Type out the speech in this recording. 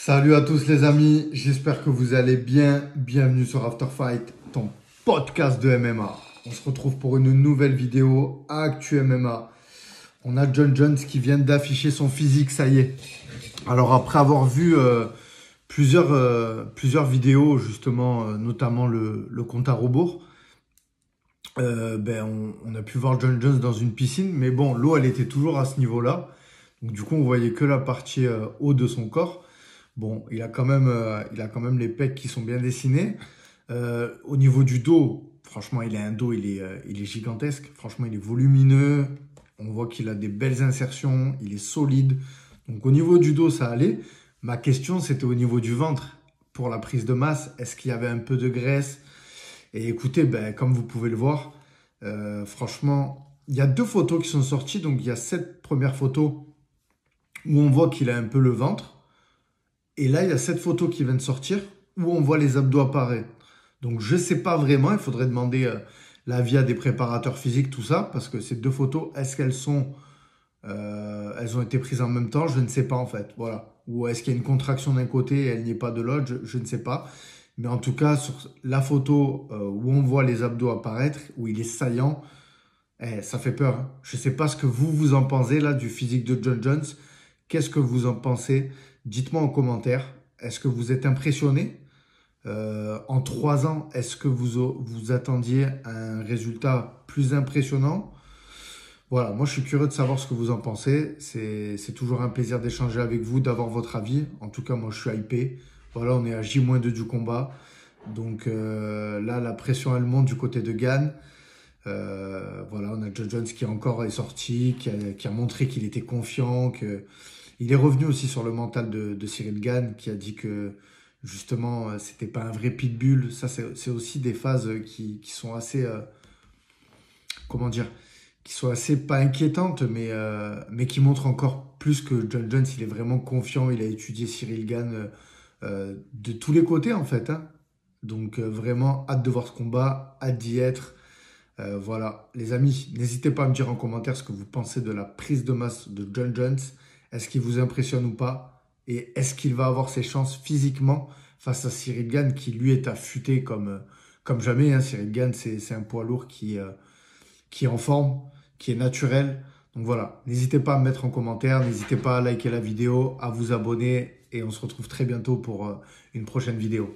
Salut à tous les amis, j'espère que vous allez bien. Bienvenue sur After Fight, ton podcast de MMA. On se retrouve pour une nouvelle vidéo Actu MMA. On a Jon Jones qui vient d'afficher son physique, ça y est. Alors après avoir vu plusieurs vidéos, justement, notamment le compte à rebours, on a pu voir Jon Jones dans une piscine. Mais bon, l'eau, elle était toujours à ce niveau-là. Donc du coup, on voyait que la partie haut de son corps. Bon, il a quand même les pecs qui sont bien dessinés. Au niveau du dos, franchement, il a un dos, il est gigantesque. Franchement, il est volumineux. On voit qu'il a des belles insertions. Il est solide. Donc, au niveau du dos, ça allait. Ma question, c'était au niveau du ventre. Pour la prise de masse, est-ce qu'il y avait un peu de graisse? Et écoutez, comme vous pouvez le voir, franchement, il y a deux photos qui sont sorties. Donc, il y a cette première photo où on voit qu'il a un peu le ventre. Et là, il y a cette photo qui vient de sortir où on voit les abdos apparaître. Donc, je ne sais pas vraiment. Il faudrait demander l'avis à des préparateurs physiques, tout ça. Parce que ces deux photos, est-ce elles ont été prises en même temps? Je ne sais pas en fait. Voilà. Ou est-ce qu'il y a une contraction d'un côté et elle n'y est pas de l'autre? Je ne sais pas. Mais en tout cas, sur la photo où on voit les abdos apparaître, où il est saillant, ça fait peur, hein. Je ne sais pas ce que vous en pensez là du physique de Jon Jones. Qu'est-ce que vous en pensez? Dites-moi en commentaire. Est-ce que vous êtes impressionné? En 3 ans, est-ce que vous attendiez un résultat plus impressionnant? Voilà, moi je suis curieux de savoir ce que vous en pensez. C'est toujours un plaisir d'échanger avec vous, d'avoir votre avis. En tout cas, moi je suis hypé. Voilà, on est à J-2 du combat. Donc là, la pression elle monte du côté de Gann. Voilà, on a Jon Jones qui encore est sorti, qui a montré qu'il était confiant, il est revenu aussi sur le mental de Cyril Gann, qui a dit que justement c'était pas un vrai pitbull. Ça, c'est aussi des phases qui sont assez, comment dire, qui sont assez pas inquiétantes, mais qui montrent encore plus que Jon Jones, il est vraiment confiant. Il a étudié Cyril Gann de tous les côtés en fait, hein. Donc vraiment hâte de voir ce combat, hâte d'y être. Voilà, les amis, n'hésitez pas à me dire en commentaire ce que vous pensez de la prise de masse de Jon Jones. Est-ce qu'il vous impressionne ou pas? Et est-ce qu'il va avoir ses chances physiquement face à Cyril Gann qui lui est affûté comme jamais, hein. Cyril Gann, c'est un poids lourd qui est en forme, qui est naturel. Donc voilà, n'hésitez pas à me mettre en commentaire, n'hésitez pas à liker la vidéo, à vous abonner et on se retrouve très bientôt pour une prochaine vidéo.